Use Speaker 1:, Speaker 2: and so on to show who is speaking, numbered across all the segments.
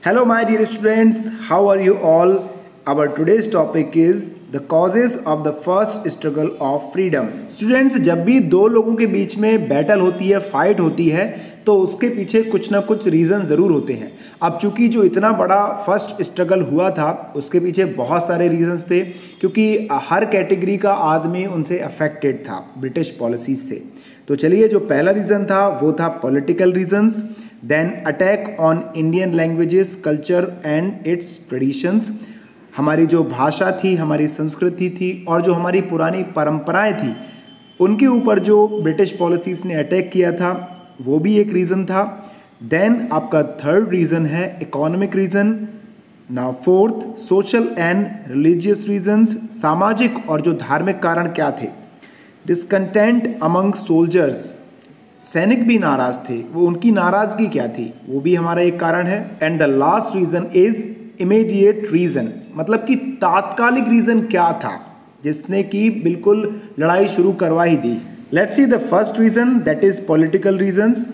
Speaker 1: Hello, my dear students. How are you all? Our today's topic is the causes of the first struggle of freedom. Students, जब भी दो लोगों के बीच में battle होती है, फाइट होती है, तो उसके पीछे कुछ ना कुछ रीज़न ज़रूर होते हैं। अब चूंकि जो इतना बड़ा फर्स्ट स्ट्रगल हुआ था, उसके पीछे बहुत सारे रीजंस थे, क्योंकि हर कैटेगरी का आदमी उनसे अफेक्टेड था, ब्रिटिश पॉलिसीज से। तो चलिए, जो पहला रीज़न था वो था political reasons, then attack on Indian languages, culture and its traditions. हमारी जो भाषा थी, हमारी संस्कृति थी और जो हमारी पुरानी परंपराएं थी, उनके ऊपर जो ब्रिटिश पॉलिसीज़ ने अटैक किया था, वो भी एक रीज़न था। देन आपका थर्ड रीज़न है economic reason. Now fourth, social and religious reasons. सामाजिक और जो धार्मिक कारण क्या थे? डिसकंटेंट अमंग सोल्जर्स, सैनिक भी नाराज थे, वो उनकी नाराजगी क्या थी, वो भी हमारा एक कारण है। And the last reason is immediate reason, मतलब कि तात्कालिक रीजन क्या था जिसने कि बिल्कुल लड़ाई शुरू करवा ही दी। Let's see the first reason, that is political reasons.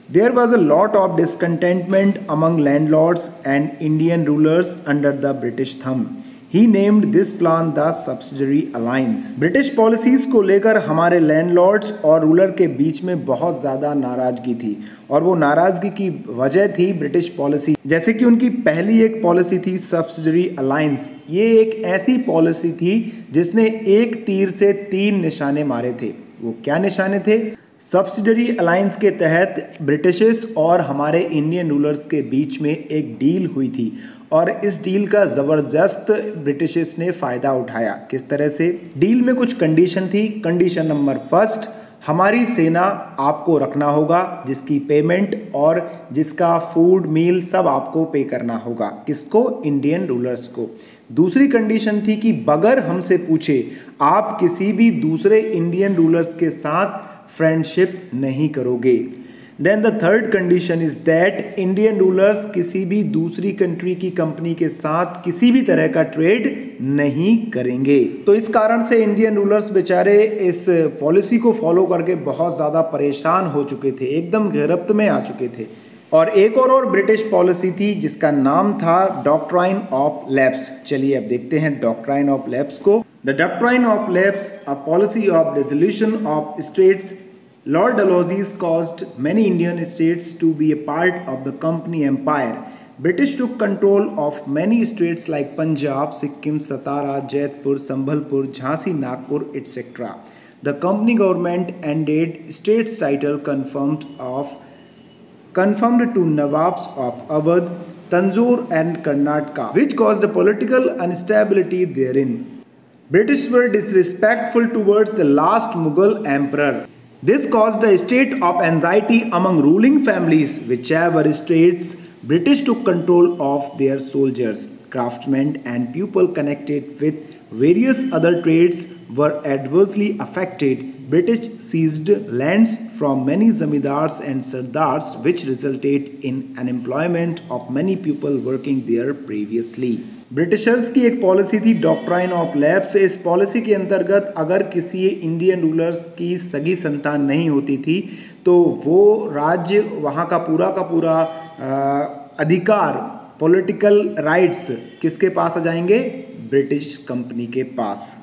Speaker 1: There was a lot of discontentment among landlords and Indian rulers under the British thumb. He named this plan the Subsidiary Alliance. British policies को लेकर हमारे landlords और ruler के बीच में बहुत ज़्यादा नाराज़गी थी, और वो नाराज़गी की वजह थी ब्रिटिश पॉलिसी। जैसे कि उनकी पहली एक पॉलिसी थी सब्सिडरी अलायंस। ये एक ऐसी पॉलिसी थी जिसने एक तीर से तीन निशाने मारे थे। वो क्या निशाने थे? सब्सिडरी अलायंस के तहत ब्रिटिशर्स और हमारे इंडियन रूलर्स के बीच में एक डील हुई थी, और इस डील का ज़बरदस्त ब्रिटिशर्स ने फ़ायदा उठाया। किस तरह से? डील में कुछ कंडीशन थी। कंडीशन नंबर फर्स्ट, हमारी सेना आपको रखना होगा, जिसकी पेमेंट और जिसका फूड मील सब आपको पे करना होगा। किसको? इंडियन रूलर्स को। दूसरी कंडीशन थी कि बगैर हमसे पूछे आप किसी भी दूसरे इंडियन रूलर्स के साथ फ्रेंडशिप नहीं करोगे। Then the third condition is that Indian rulers किसी भी दूसरी कंट्री की कंपनी के साथ किसी भी तरह का ट्रेड नहीं करेंगे। तो इस कारण से इंडियन रूलर्स बेचारे इस पॉलिसी को फॉलो करके बहुत ज़्यादा परेशान हो चुके थे, एकदम गिरफ्त में आ चुके थे। और एक और ब्रिटिश पॉलिसी थी जिसका नाम था डॉक्ट्राइन ऑफ लैप्स। चलिए अब देखते हैं डॉक्ट्राइन ऑफ लैप्स को। The doctrine of lapse, a policy of dissolution of states. Lord Dalhousie caused many Indian states to be a part of the company empire. British took control of many states like Punjab, Sikkim, Satara, Jaipur, Sambhalpur, Jhansi, Nagpur, etc. The company government ended states title confirmed to Nawabs of Awadh, Tanjore and Karnataka, which caused a political instability therein. British were disrespectful towards the last Mughal emperor. This caused a state of anxiety among ruling families. Whichever states British took control of, their soldiers, craftsmen and people connected with various other trades were adversely affected. British seized lands from many zamindars and sardars, which resulted in unemployment of many people working there previously. Britishers की एक policy थी doctrine of lapse. इस policy के अंतर्गत अगर किसी Indian rulers की सगी संतान नहीं होती थी तो वो राज्य, वहाँ का पूरा अधिकार, पॉलिटिकल राइट्स किसके पास आ जाएंगे? ब्रिटिश कंपनी के पास।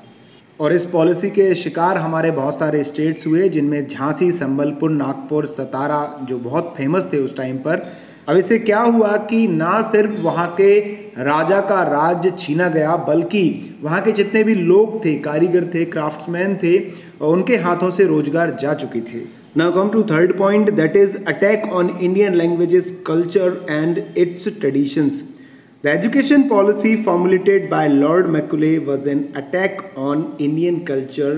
Speaker 1: और इस पॉलिसी के शिकार हमारे बहुत सारे स्टेट्स हुए, जिनमें झांसी, संबलपुर, नागपुर, सतारा जो बहुत फेमस थे उस टाइम पर। अब इससे क्या हुआ कि ना सिर्फ वहाँ के राजा का राज्य छीना गया, बल्कि वहाँ के जितने भी लोग थे, कारीगर थे, क्राफ्ट्समैन थे, उनके हाथों से रोजगार जा चुके थे। Now come to third point, that is attack on Indian languages, culture and its traditions. The education policy formulated by Lord Macaulay was an attack on Indian culture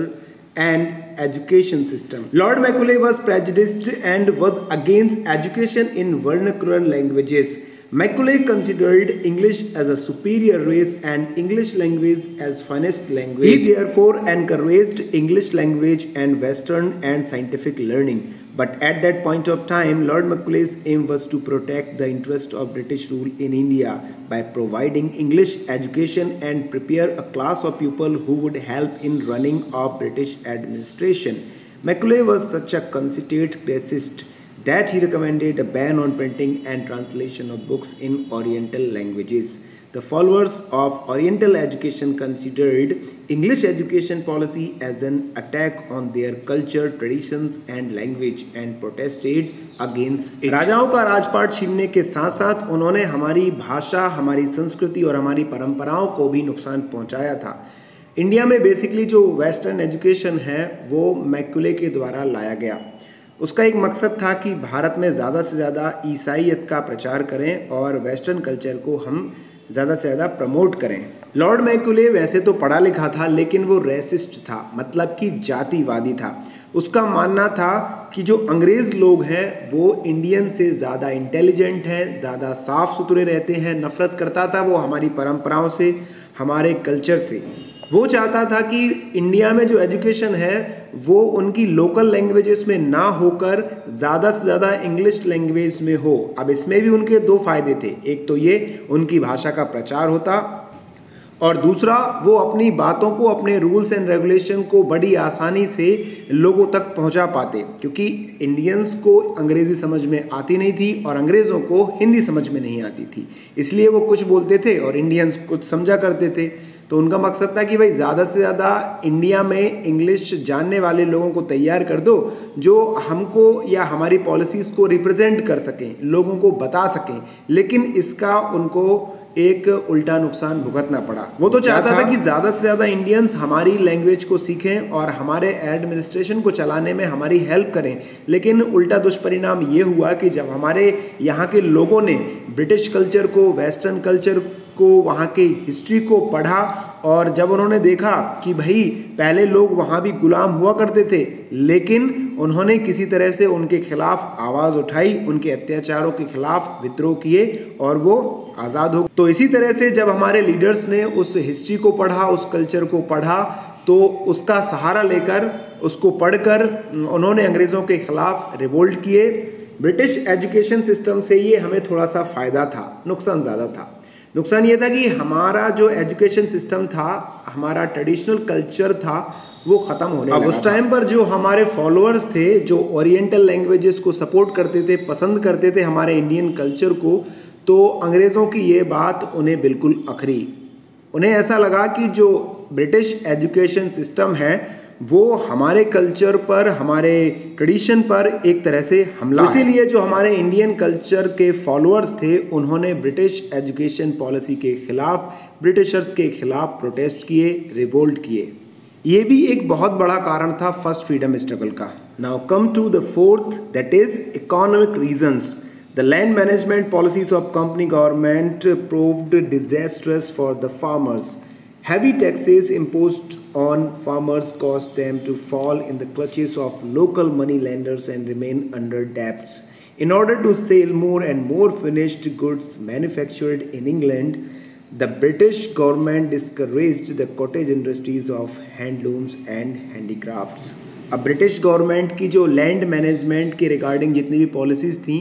Speaker 1: and education system. Lord Macaulay was prejudiced and was against education in vernacular languages. Macaulay considered English as a superior race and English language as finest language. He therefore encouraged English language and Western and scientific learning. But at that point of time, Lord Macaulay's aim was to protect the interest of British rule in India by providing English education and prepare a class of people who would help in running of British administration. Macaulay was such a conceited racist that he recommended a ban on printing and translation of books in Oriental languages. The followers of Oriental education considered English education policy as an attack on their culture, traditions and language and protested against it. राजाओं का राजपाट छीनने के साथ साथ उन्होंने हमारी भाषा, हमारी संस्कृति और हमारी परंपराओं को भी नुकसान पहुंचाया था। इंडिया में बेसिकली जो वेस्टर्न एजुकेशन है वो मैकुले के द्वारा लाया गया। उसका एक मकसद था कि भारत में ज़्यादा से ज़्यादा ईसाईयत का प्रचार करें और वेस्टर्न कल्चर को हम ज़्यादा से ज़्यादा प्रमोट करें। लॉर्ड मैकुले वैसे तो पढ़ा लिखा था, लेकिन वो रेसिस्ट था, मतलब कि जातिवादी था। उसका मानना था कि जो अंग्रेज़ लोग हैं वो इंडियन से ज़्यादा इंटेलिजेंट हैं, ज़्यादा साफ़ सुथरे रहते हैं। नफ़रत करता था वो हमारी परंपराओं से, हमारे कल्चर से। वो चाहता था कि इंडिया में जो एजुकेशन है वो उनकी लोकल लैंग्वेजेस में ना होकर ज़्यादा से ज़्यादा इंग्लिश लैंग्वेज में हो। अब इसमें भी उनके दो फायदे थे, एक तो ये उनकी भाषा का प्रचार होता और दूसरा वो अपनी बातों को, अपने रूल्स एंड रेगुलेशन को बड़ी आसानी से लोगों तक पहुंचा पाते, क्योंकि इंडियंस को अंग्रेज़ी समझ में आती नहीं थी और अंग्रेज़ों को हिंदी समझ में नहीं आती थी। इसलिए वो कुछ बोलते थे और इंडियंस कुछ समझा करते थे। तो उनका मकसद था कि भाई ज़्यादा से ज़्यादा इंडिया में इंग्लिश जानने वाले लोगों को तैयार कर दो जो हमको या हमारी पॉलिसीज़ को रिप्रेजेंट कर सकें, लोगों को बता सकें। लेकिन इसका उनको एक उल्टा नुकसान भुगतना पड़ा। वो तो चाहता था कि ज़्यादा से ज़्यादा इंडियंस हमारी लैंग्वेज को सीखें और हमारे एडमिनिस्ट्रेशन को चलाने में हमारी हेल्प करें। लेकिन उल्टा दुष्परिणाम ये हुआ कि जब हमारे यहाँ के लोगों ने ब्रिटिश कल्चर को, वेस्टर्न कल्चर को, वहाँ की हिस्ट्री को पढ़ा और जब उन्होंने देखा कि भाई पहले लोग वहाँ भी गुलाम हुआ करते थे, लेकिन उन्होंने किसी तरह से उनके खिलाफ आवाज़ उठाई, उनके अत्याचारों के खिलाफ विद्रोह किए और वो आज़ाद हो। तो इसी तरह से जब हमारे लीडर्स ने उस हिस्ट्री को पढ़ा, उस कल्चर को पढ़ा, तो उसका सहारा लेकर, उसको पढ़कर उन्होंने अंग्रेज़ों के खिलाफ रिवोल्ट किए। ब्रिटिश एजुकेशन सिस्टम से ये हमें थोड़ा सा फ़ायदा था, नुकसान ज़्यादा था। नुकसान ये था कि हमारा जो एजुकेशन सिस्टम था, हमारा ट्रेडिशनल कल्चर था, वो ख़त्म होने लगा। अब उस टाइम पर जो हमारे फॉलोअर्स थे, जो ओरिएंटल लैंग्वेजेस को सपोर्ट करते थे, पसंद करते थे हमारे इंडियन कल्चर को, तो अंग्रेज़ों की ये बात उन्हें बिल्कुल अखरी। उन्हें ऐसा लगा कि जो ब्रिटिश एजुकेशन सिस्टम है वो हमारे कल्चर पर, हमारे ट्रेडिशन पर एक तरह से हमला है। इसीलिए जो हमारे इंडियन कल्चर के फॉलोअर्स थे उन्होंने ब्रिटिश एजुकेशन पॉलिसी के खिलाफ, ब्रिटिशर्स के खिलाफ प्रोटेस्ट किए, रिवोल्ट किए। ये भी एक बहुत बड़ा कारण था फर्स्ट फ्रीडम स्ट्रगल का। Now come to the fourth, that is economic reasons. The land management policies of company government proved disastrous for the farmers. Heavy taxes imposed on farmers caused them to fall in the clutches of local money lenders and remain under debts. In order to sell more and more finished goods manufactured in England, the British government discouraged the cottage industries of handlooms and handicrafts. अब British government की जो land management के regarding जितनी भी policies थी,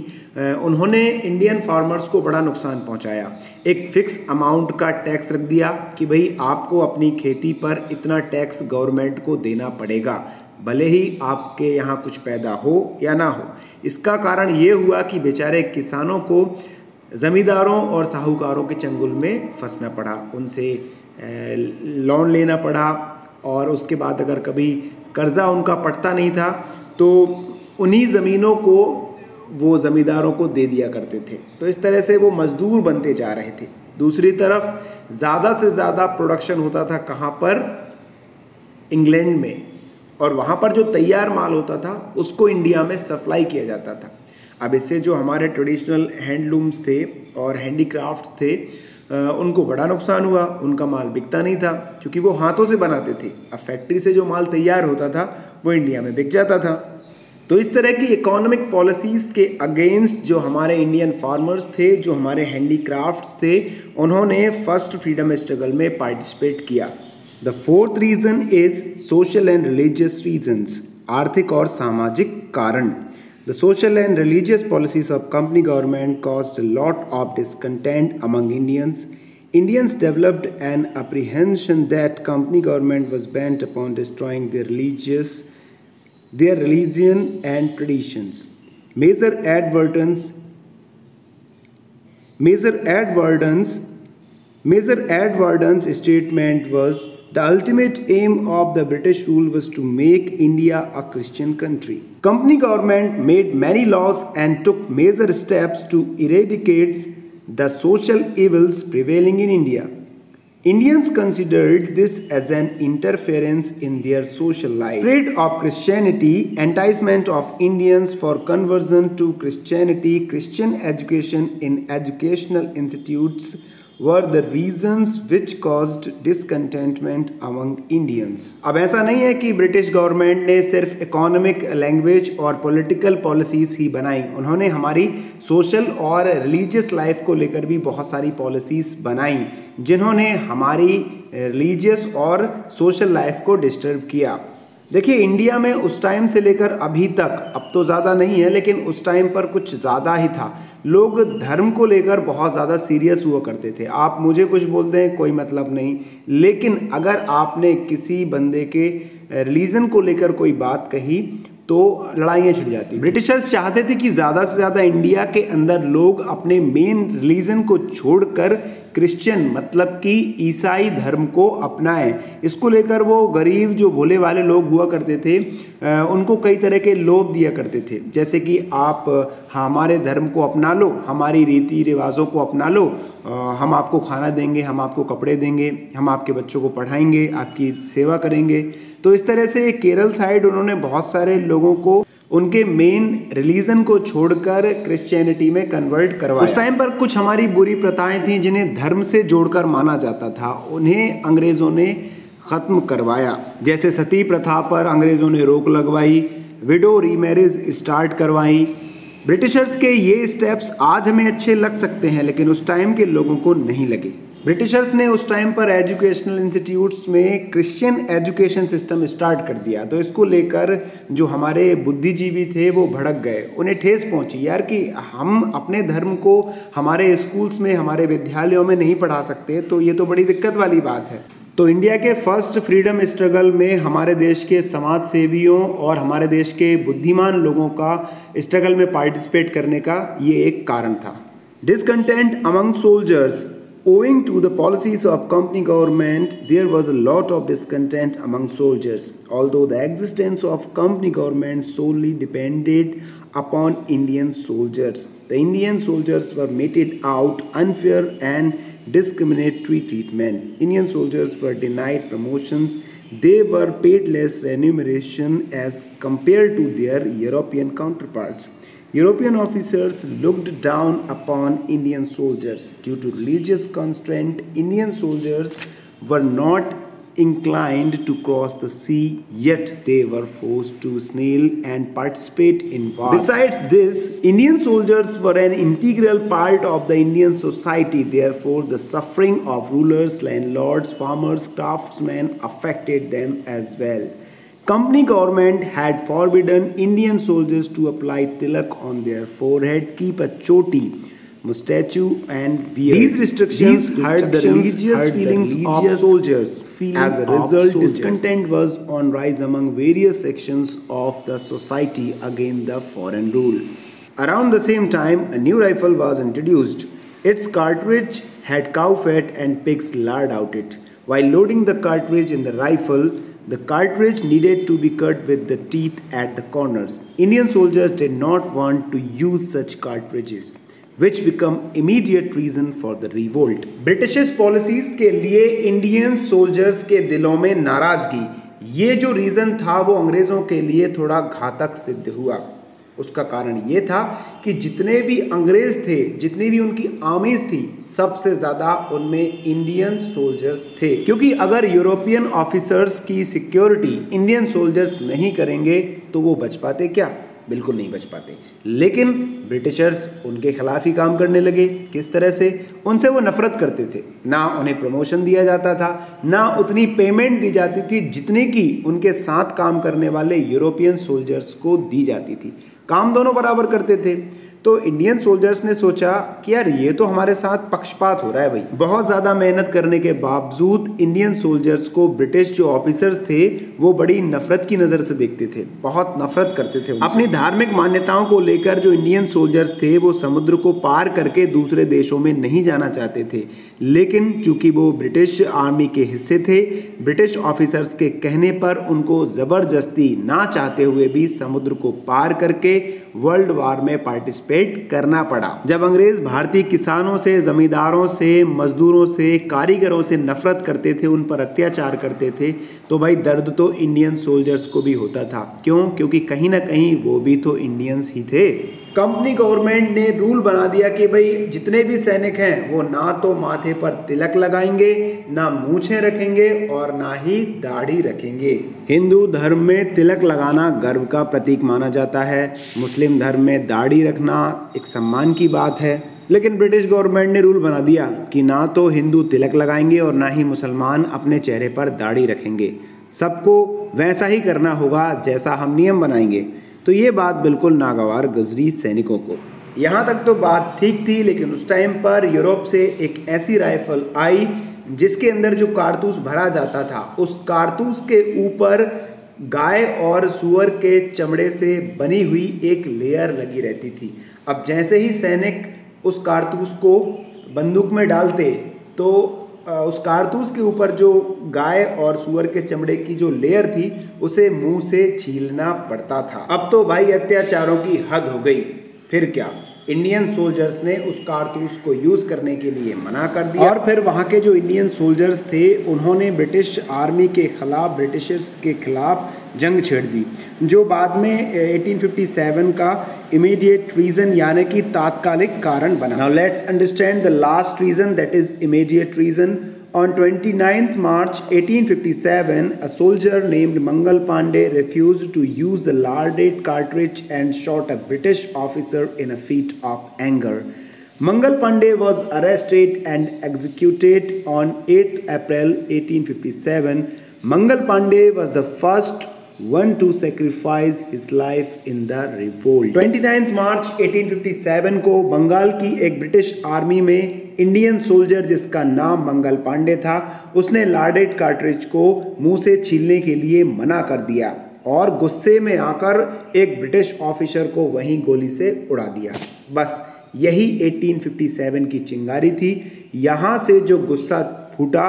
Speaker 1: उन्होंने Indian farmers को बड़ा नुकसान पहुंचाया। एक फ़िक्स अमाउंट का टैक्स रख दिया कि भाई आपको अपनी खेती पर इतना टैक्स गवर्नमेंट को देना पड़ेगा, भले ही आपके यहाँ कुछ पैदा हो या ना हो। इसका कारण ये हुआ कि बेचारे किसानों को ज़मींदारों और साहूकारों के चंगुल में फंसना पड़ा, उनसे लोन लेना पड़ा और उसके बाद अगर कभी कर्जा उनका पड़ता नहीं था तो उन्हीं ज़मीनों को वो ज़मींदारों को दे दिया करते थे। तो इस तरह से वो मज़दूर बनते जा रहे थे। दूसरी तरफ ज़्यादा से ज़्यादा प्रोडक्शन होता था कहाँ पर? इंग्लैंड में, और वहाँ पर जो तैयार माल होता था उसको इंडिया में सप्लाई किया जाता था। अब इससे जो हमारे ट्रेडिशनल हैंडलूम्स थे और हैंडीक्राफ्ट थे उनको बड़ा नुकसान हुआ। उनका माल बिकता नहीं था क्योंकि वो हाथों से बनाते थे। अब फैक्ट्री से जो माल तैयार होता था वो इंडिया में बिक जाता था। तो इस तरह की इकोनॉमिक पॉलिसीज़ के अगेंस्ट जो हमारे इंडियन फार्मर्स थे, जो हमारे हैंडीक्राफ्ट्स थे, उन्होंने फर्स्ट फ्रीडम स्ट्रगल में पार्टिसिपेट किया। The fourth reason is social and religious reasons, आर्थिक और सामाजिक कारण। The social and religious policies of company government caused a lot of discontent among Indians. Indians developed an apprehension that company government was bent upon destroying their religion and traditions. Major advertence Major Edward's statement was the ultimate aim of the British rule was to make India a Christian country. Company government made many laws and took major steps to eradicate the social evils prevailing in India. Indians considered this as an interference in their social life. Spread of Christianity, enticement of Indians for conversion to Christianity, Christian education in educational institutes were the reasons which caused discontentment among Indians. अब ऐसा नहीं है कि British government ने सिर्फ economic, language और political policies ही बनाई, उन्होंने हमारी सोशल और रिलीजियस लाइफ को लेकर भी बहुत सारी पॉलिसीज बनाई जिन्होंने हमारी रिलीजियस और सोशल लाइफ को डिस्टर्ब किया। देखिए, इंडिया में उस टाइम से लेकर अभी तक, अब तो ज़्यादा नहीं है लेकिन उस टाइम पर कुछ ज़्यादा ही था, लोग धर्म को लेकर बहुत ज़्यादा सीरियस हुआ करते थे। आप मुझे कुछ बोलते हैं, कोई मतलब नहीं, लेकिन अगर आपने किसी बंदे के रिलीजन को लेकर कोई बात कही तो लड़ाइयाँ छिड़ जाती। ब्रिटिशर्स चाहते थे कि ज़्यादा से ज़्यादा इंडिया के अंदर लोग अपने मेन रिलीजन को छोड़कर क्रिश्चियन मतलब कि ईसाई धर्म को अपनाएं। इसको लेकर वो गरीब जो भोले वाले लोग हुआ करते थे उनको कई तरह के लोभ दिया करते थे, जैसे कि आप हमारे धर्म को अपना लो, हमारी रीति रिवाजों को अपना लो, हम आपको खाना देंगे, हम आपको कपड़े देंगे, हम आपके बच्चों को पढ़ाएंगे, आपकी सेवा करेंगे। तो इस तरह से केरल साइड उन्होंने बहुत सारे लोगों को उनके मेन रिलीजन को छोड़कर क्रिश्चियनिटी में कन्वर्ट करवाया। उस टाइम पर कुछ हमारी बुरी प्रथाएं थीं जिन्हें धर्म से जोड़कर माना जाता था, उन्हें अंग्रेज़ों ने ख़त्म करवाया। जैसे सती प्रथा पर अंग्रेज़ों ने रोक लगवाई, विडो रीमैरिज स्टार्ट करवाई। ब्रिटिशर्स के ये स्टेप्स आज हमें अच्छे लग सकते हैं लेकिन उस टाइम के लोगों को नहीं लगे। ब्रिटिशर्स ने उस टाइम पर एजुकेशनल इंस्टीट्यूट्स में क्रिश्चियन एजुकेशन सिस्टम स्टार्ट कर दिया, तो इसको लेकर जो हमारे बुद्धिजीवी थे वो भड़क गए, उन्हें ठेस पहुंची यार कि हम अपने धर्म को हमारे स्कूल्स में, हमारे विद्यालयों में नहीं पढ़ा सकते, तो ये तो बड़ी दिक्कत वाली बात है। तो इंडिया के फर्स्ट फ्रीडम स्ट्रगल में हमारे देश के समाज सेवियों और हमारे देश के बुद्धिमान लोगों का स्ट्रगल में पार्टिसिपेट करने का ये एक कारण था। Discontent among soldiers. Owing to the policies of company government, there was a lot of discontent among soldiers. Although the existence of company government solely depended upon Indian soldiers, the Indian soldiers were meted out unfair and discriminatory treatment. Indian soldiers were denied promotions. They were paid less remuneration as compared to their European counterparts. European officers looked down upon Indian soldiers. Due to religious constraint, Indian soldiers were not inclined to cross the sea, yet they were forced to sail and participate in wars. Besides this, Indian soldiers were an integral part of the Indian society. Therefore, the suffering of rulers, landlords, farmers, craftsmen affected them as well. Company government had forbidden Indian soldiers to apply tilak on their forehead, keep a choti, moustache and beard. These restrictions hurt the religious feelings of soldiers. As a result, discontent was on rise among various sections of the society against the foreign rule. Around the same time, a new rifle was introduced. Its cartridge had cow fat and pig's lard out it. While loading the cartridge in the rifle, the cartridge needed to be cut with the teeth at the corners. Indian soldiers did not want to use such cartridges, which became immediate reason for the revolt. British policies के लिए Indian soldiers के दिलों में नाराजगी, ये जो reason था वो अंग्रेज़ों के लिए थोड़ा घातक सिद्ध हुआ। उसका कारण ये था कि जितने भी अंग्रेज़ थे, जितनी भी उनकी आर्मीज थी, सबसे ज़्यादा उनमें इंडियन सोल्जर्स थे, क्योंकि अगर यूरोपियन ऑफिसर्स की सिक्योरिटी इंडियन सोल्जर्स नहीं करेंगे तो वो बच पाते क्या? बिल्कुल नहीं बच पाते। लेकिन ब्रिटिशर्स उनके खिलाफ ही काम करने लगे। किस तरह से? उनसे वो नफरत करते थे, ना उन्हें प्रमोशन दिया जाता था, ना उतनी पेमेंट दी जाती थी जितनी कि उनके साथ काम करने वाले यूरोपियन सोल्जर्स को दी जाती थी। काम दोनों बराबर करते थे। तो इंडियन सोल्जर्स ने सोचा कि यार ये तो हमारे साथ पक्षपात हो रहा है भाई। बहुत ज़्यादा मेहनत करने के बावजूद इंडियन सोल्जर्स को ब्रिटिश जो ऑफिसर्स थे वो बड़ी नफरत की नज़र से देखते थे, बहुत नफरत करते थे। अपनी धार्मिक मान्यताओं को लेकर जो इंडियन सोल्जर्स थे वो समुद्र को पार करके दूसरे देशों में नहीं जाना चाहते थे, लेकिन चूंकि वो ब्रिटिश आर्मी के हिस्से थे, ब्रिटिश ऑफिसर्स के कहने पर उनको ज़बरदस्ती ना चाहते हुए भी समुद्र को पार करके वर्ल्ड वार में पार्टिसिपेट करना पड़ा। जब अंग्रेज भारतीय किसानों से, जमींदारों से, मजदूरों से, कारीगरों से नफरत करते थे, उन पर अत्याचार करते थे, तो भाई दर्द तो इंडियन सोल्जर्स को भी होता था। क्यों? क्योंकि कहीं ना कहीं वो भी तो इंडियंस ही थे। कंपनी गवर्नमेंट ने रूल बना दिया कि भाई जितने भी सैनिक हैं वो ना तो माथे पर तिलक लगाएंगे, ना मूछें रखेंगे और ना ही दाढ़ी रखेंगे। हिंदू धर्म में तिलक लगाना गर्व का प्रतीक माना जाता है, मुस्लिम धर्म में दाढ़ी रखना एक सम्मान की बात है। लेकिन ब्रिटिश गवर्नमेंट ने रूल बना दिया कि ना तो हिंदू तिलक लगाएंगे और ना ही मुसलमान अपने चेहरे पर दाढ़ी रखेंगे, सबको वैसा ही करना होगा जैसा हम नियम बनाएंगे। तो ये बात बिल्कुल नागवार गुजरी सैनिकों को। यहाँ तक तो बात ठीक थी, लेकिन उस टाइम पर यूरोप से एक ऐसी राइफल आई जिसके अंदर जो कारतूस भरा जाता था, उस कारतूस के ऊपर गाय और सुअर के चमड़े से बनी हुई एक लेयर लगी रहती थी। अब जैसे ही सैनिक उस कारतूस को बंदूक में डालते तो उस कारतूस के ऊपर जो गाय और सुअर के चमड़े की जो लेयर थी उसे मुंह से छीलना पड़ता था। अब तो भाई अत्याचारों की हद हो गई। फिर क्या, इंडियन सोल्जर्स ने उस कारतूस को यूज करने के लिए मना कर दिया और फिर वहां के जो इंडियन सोल्जर्स थे उन्होंने ब्रिटिश आर्मी के खिलाफ, ब्रिटिशर्स के खिलाफ जंग छेड़ दी, जो बाद में 1857 का इमीडिएट रीजन यानी कि तात्कालिक कारण बना। Now let's understand the last reason, that is immediate reason. On 29th March 1857, a soldier named Mangal Pandey refused to use the Lardate cartridge and shot a British officer in a fit of anger. Mangal Pandey was arrested and executed on 8th April 1857. Mangal Pandey was the first one to sacrifice his life in the revolt. 29th March 1857 को बंगाल की एक British army में Indian soldier जिसका नाम मंगल पांडे था, उसने लार्डेट cartridge को मुंह से छीलने के लिए मना कर दिया और गुस्से में आकर एक ब्रिटिश ऑफिसर को वहीं गोली से उड़ा दिया। बस यही 1857 की चिंगारी थी। यहाँ से जो गुस्सा फूटा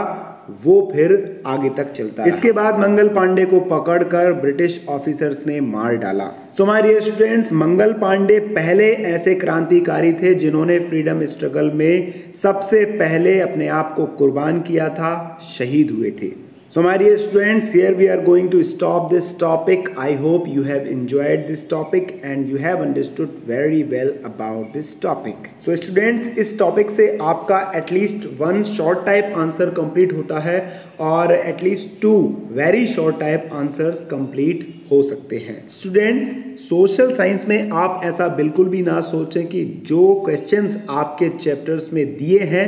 Speaker 1: वो फिर आगे तक चलता रहा। इसके बाद मंगल पांडे को पकड़कर ब्रिटिश ऑफिसर्स ने मार डाला। So my dear students, Mangal Pandey पहले ऐसे क्रांतिकारी थे जिन्होंने फ्रीडम स्ट्रगल में सबसे पहले अपने आप को कुर्बान किया था, शहीद हुए थे। So my dear students, here we are going to stop this topic. I hope you have enjoyed this topic and you have understood very well about this topic. So students, इस topic से आपका at least one short type answer complete होता है और at least two very short type answers complete हो सकते हैं। Students, social science में आप ऐसा बिल्कुल भी ना सोचें कि जो क्वेश्चंस आपके चैप्टर्स में दिए हैं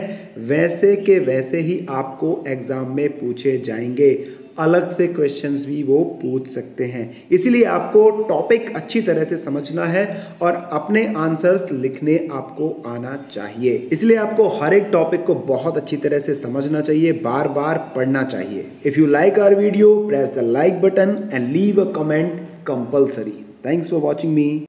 Speaker 1: वैसे के वैसे ही आपको एग्जाम में पूछे जाएंगे। अलग से क्वेश्चंस भी वो पूछ सकते हैं। इसीलिए आपको टॉपिक अच्छी तरह से समझना है और अपने आंसर्स लिखने आपको आना चाहिए। इसलिए आपको हर एक टॉपिक को बहुत अच्छी तरह से समझना चाहिए, बार बार पढ़ना चाहिए। If you like our video, press the like button and leave a comment compulsory. Thanks for watching me.